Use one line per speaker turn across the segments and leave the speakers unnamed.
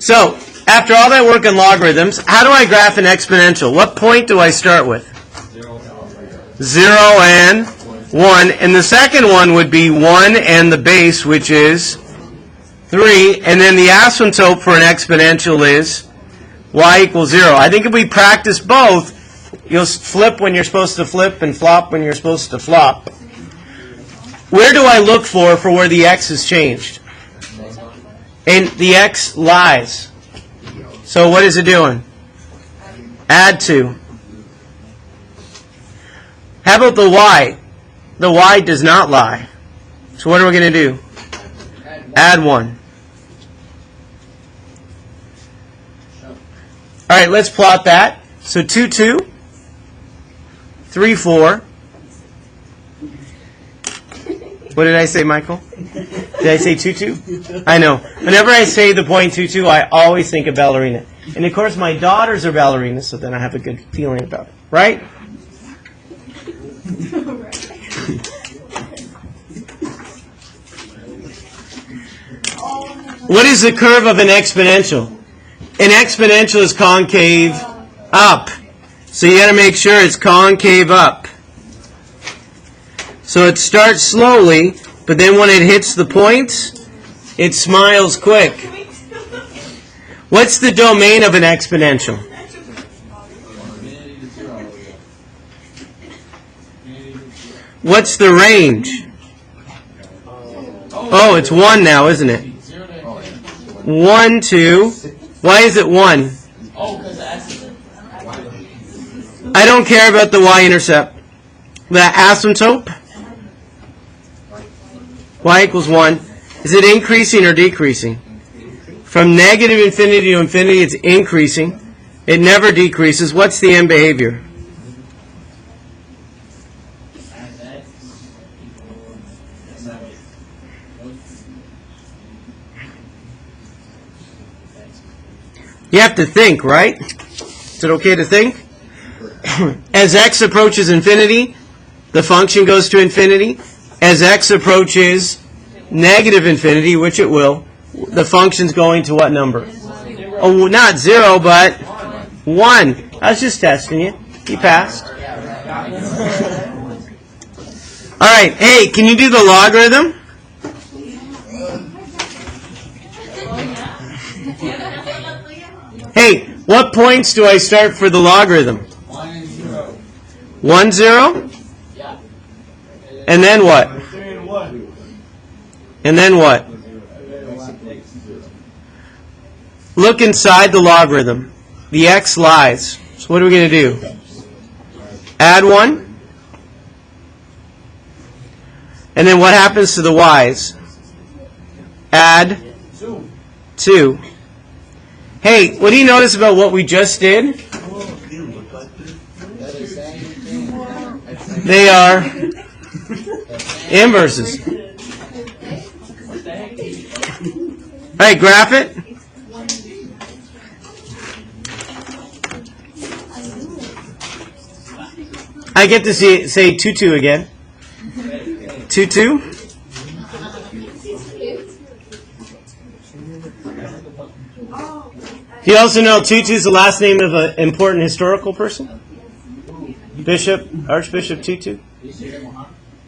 So, after all that work on logarithms, how do I graph an exponential? What point do I start with? 0 and 1. And the second one would be 1 and the base, which is 3. And then the asymptote for an exponential is y equals 0. I think if we practice both, you'll flip when you're supposed to flip and flop when you're supposed to flop. Where do I look for where the x has changed? And the x lies. So what is it doing? Add 2. How about the y? The y does not lie. So what are we going to do? Add 1. All right, let's plot that. So 2, 2, 3, 4. What did I say, Michael? Did I say 2, 2? I know. Whenever I say the point 2, 2, I always think of ballerina. And of course, my daughters are ballerinas, so then I have a good feeling about it. Right? What is the curve of an exponential? An exponential is concave up. So you got to make sure it's concave up. So it starts slowly, but then when it hits the points, it smiles quick. What's the domain of an exponential? What's the range? Oh, it's 1 now, isn't it? 1, 2. Why is it 1? I don't care about the y-intercept. The asymptote? Y equals 1. Is it increasing or decreasing? From negative infinity to infinity, it's increasing. It never decreases. What's the end behavior? You have to think, right? Is it okay to think? As x approaches infinity, the function goes to infinity. As x approaches negative infinity, which it will, the function's going to what number? Oh, not 0, but 1. I was just testing you. You passed. All right. Hey, can you do the logarithm? Hey, what points do I start for the logarithm? 1, 0? And then what? And then what? Look inside the logarithm. The x lies. So what are we going to do? Add 1. And then what happens to the y's? Add 2. Hey, what do you notice about what we just did? They are inverses. All right, graph it. I get to say 2, 2 again. 2, 2. Do you also know Tutu is the last name of an important historical person? Bishop, Archbishop Tutu?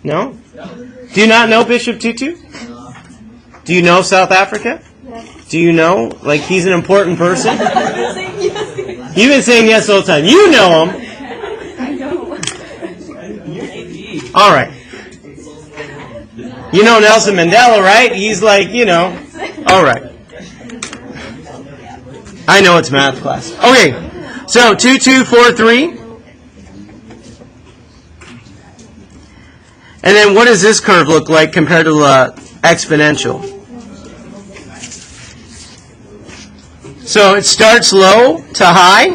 No? Do you not know Bishop Tutu? Do you know South Africa? Do you know, like, he's an important person? You've been saying yes all the time. You know him. All right. You know Nelson Mandela, right? He's like, you know. All right. I know it's math class. Okay. So 2, 2, 4, 3. And then what does this curve look like compared to the exponential? So it starts low to high,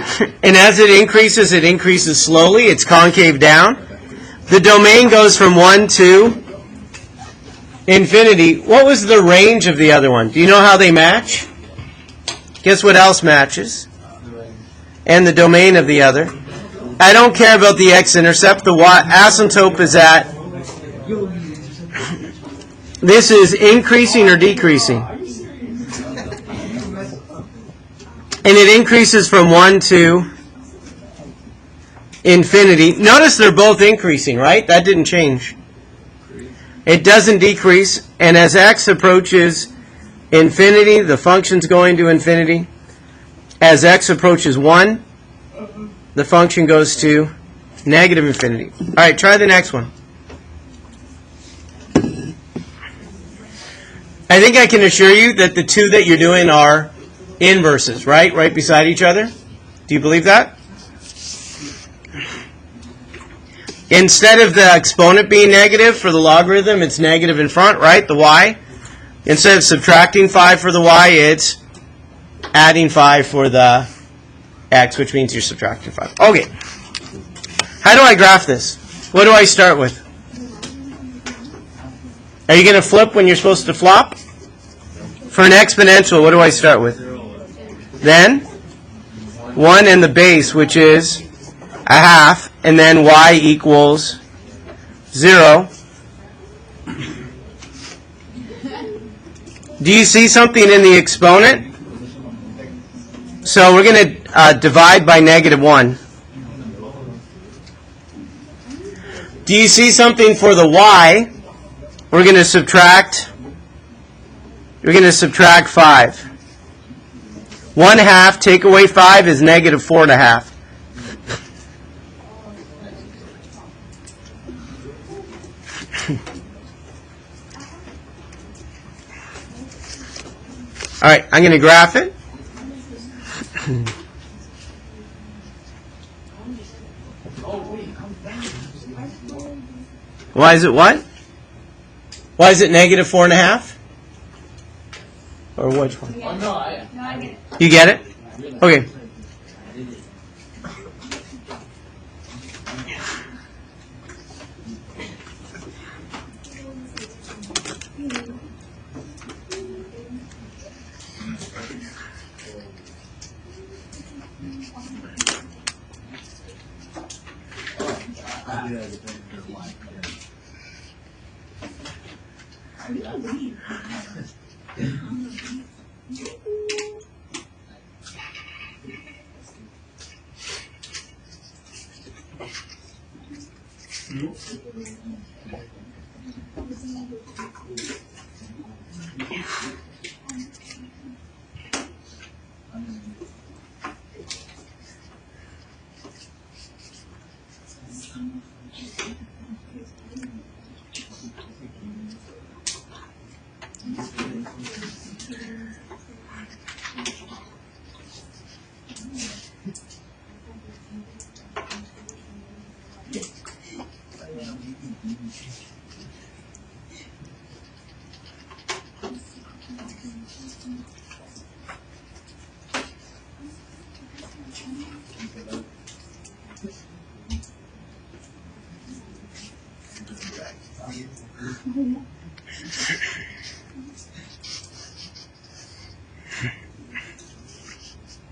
and as it increases slowly. It's concave down. The domain goes from 1 to infinity. What was the range of the other one? Do you know how they match? Guess what else matches? And the domain of the other. I don't care about the x-intercept. The asymptote is at. This is increasing or decreasing? And it increases from 1 to infinity. Notice they're both increasing, right? That didn't change. It doesn't decrease. And as x approaches infinity, the function's going to infinity. As x approaches 1, the function goes to negative infinity. All right, try the next one. I think I can assure you that the two that you're doing are inverses, right? Right beside each other. Do you believe that? Instead of the exponent being negative for the logarithm, it's negative in front, right? The y. Instead of subtracting 5 for the y, it's adding 5 for the x, which means you're subtracting 5. Okay. How do I graph this? What do I start with? Are you going to flip when you're supposed to flop? For an exponential, what do I start with? Then 1 and the base, which is a half, and then y equals 0. Do you see something in the exponent? So we're going to divide by negative 1. Do you see something for the y? We're going to subtract 5. 1 half, take away 5 is negative 4.5. All right, I'm going to graph it. Why is it what? Why is it negative 4.5? Or which one? You get it? Okay.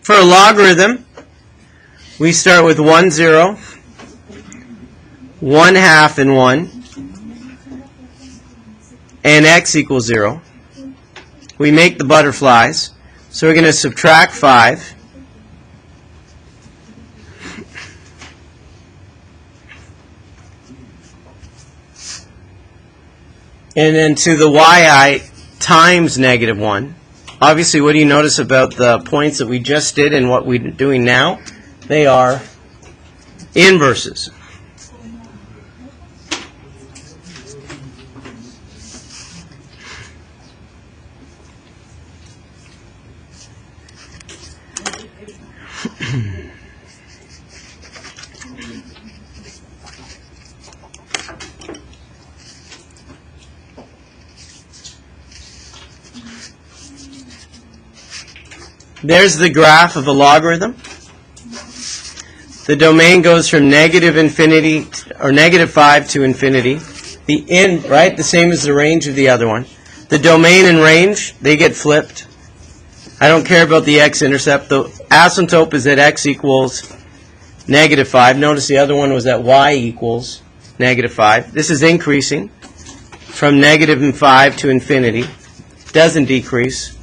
For a logarithm, we start with 1, 0, 1 half and 1, and x equals 0. We make the butterflies, so we're going to subtract 5. And then to the yi times negative 1. Obviously, what do you notice about the points that we just did and what we're doing now? They are inverses. There's the graph of a logarithm. The domain goes from negative infinity or negative 5 to infinity. The end, right, the same as the range of the other one. The domain and range, they get flipped. I don't care about the x-intercept. The asymptote is at x equals negative 5. Notice the other one was at y equals negative 5. This is increasing from negative 5 to infinity. Doesn't decrease.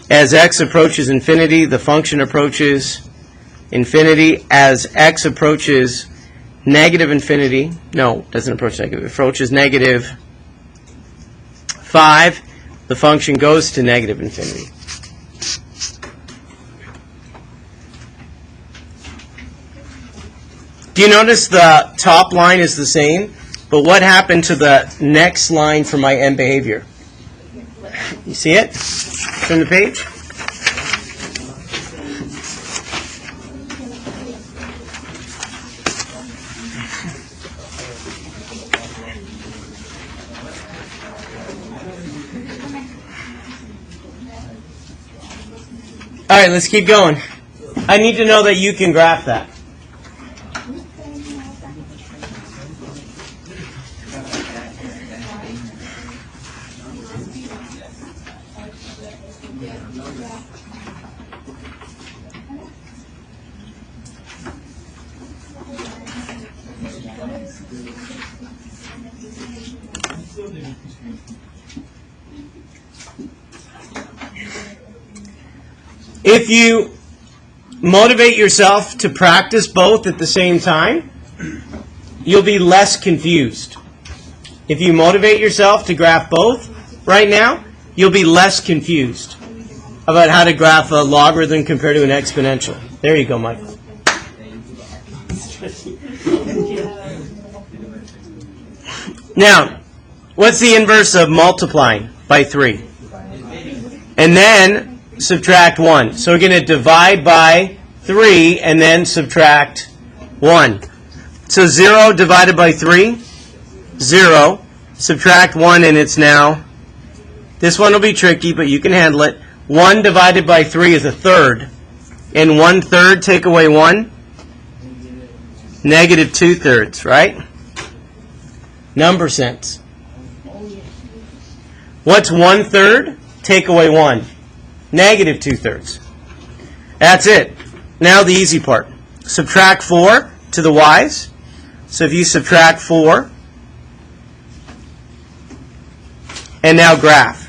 As x approaches infinity, the function approaches infinity. As x approaches negative infinity, no, it doesn't approach negative, it approaches negative 5, the function goes to negative infinity. Do you notice the top line is the same, but what happened to the next line for my end behavior? You see it? Turn the page. All right, let's keep going. I need to know that you can graph that. If you motivate yourself to practice both at the same time, you'll be less confused. If you motivate yourself to graph both right now, you'll be less confused about how to graph a logarithm compared to an exponential. There you go, Michael. Now, what's the inverse of multiplying by 3? And then subtract 1. So we're going to divide by 3 and then subtract 1. So 0 divided by 3, 0. Subtract 1 and it's now, this one will be tricky, but you can handle it. 1 divided by 3 is a third. And 1/3 take away 1, negative 2/3, right? Number sense. What's 1/3? Take away 1. Negative 2/3. That's it. Now the easy part. Subtract 4 to the y's. So if you subtract 4, and now graph.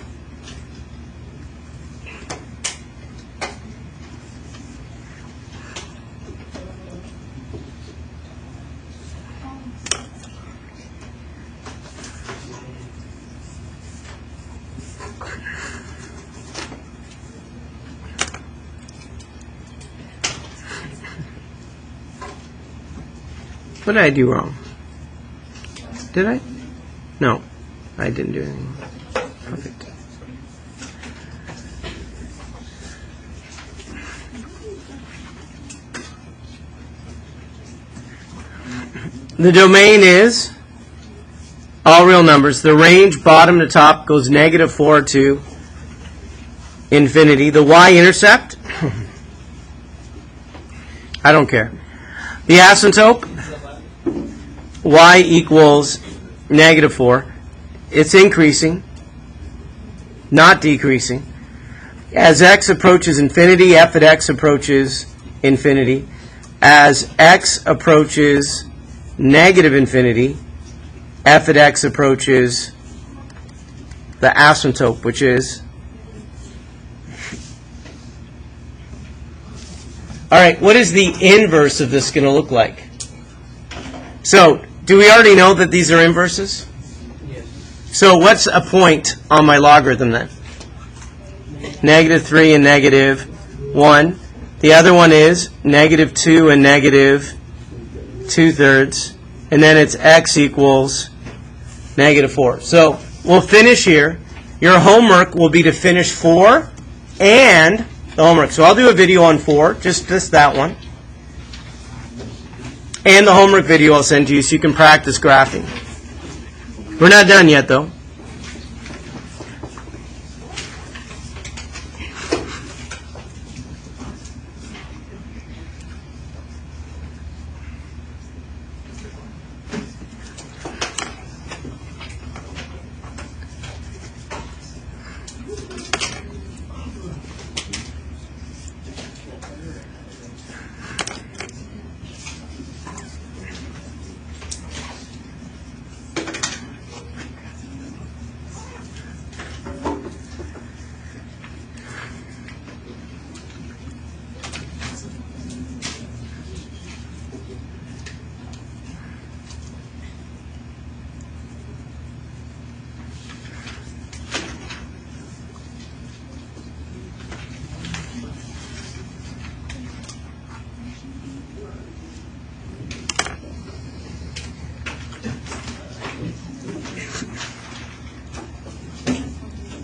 What did I do wrong? Did I? No, I didn't do anything. Perfect. The domain is all real numbers. The range, bottom to top, goes negative 4 to infinity. The y-intercept, I don't care. The asymptote, y equals negative 4. It's increasing, not decreasing. As x approaches infinity, f at x approaches infinity. As x approaches negative infinity, f at x approaches the asymptote, which is, all right, what is the inverse of this going to look like? So, do we already know that these are inverses? Yes. So what's a point on my logarithm then? Negative 3 and negative 1. The other one is negative 2 and negative 2/3. And then it's x equals negative 4. So we'll finish here. Your homework will be to finish 4 and the homework. So I'll do a video on 4, just that one. And the homework video I'll send to you so you can practice graphing. We're not done yet, though.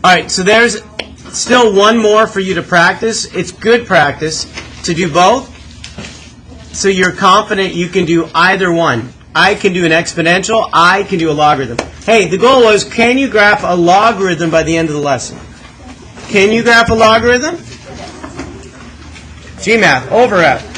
All right, so there's still one more for you to practice. It's good practice to do both, so you're confident you can do either one. I can do an exponential. I can do a logarithm. Hey, the goal was, can you graph a logarithm by the end of the lesson? Can you graph a logarithm? GMAT, over at.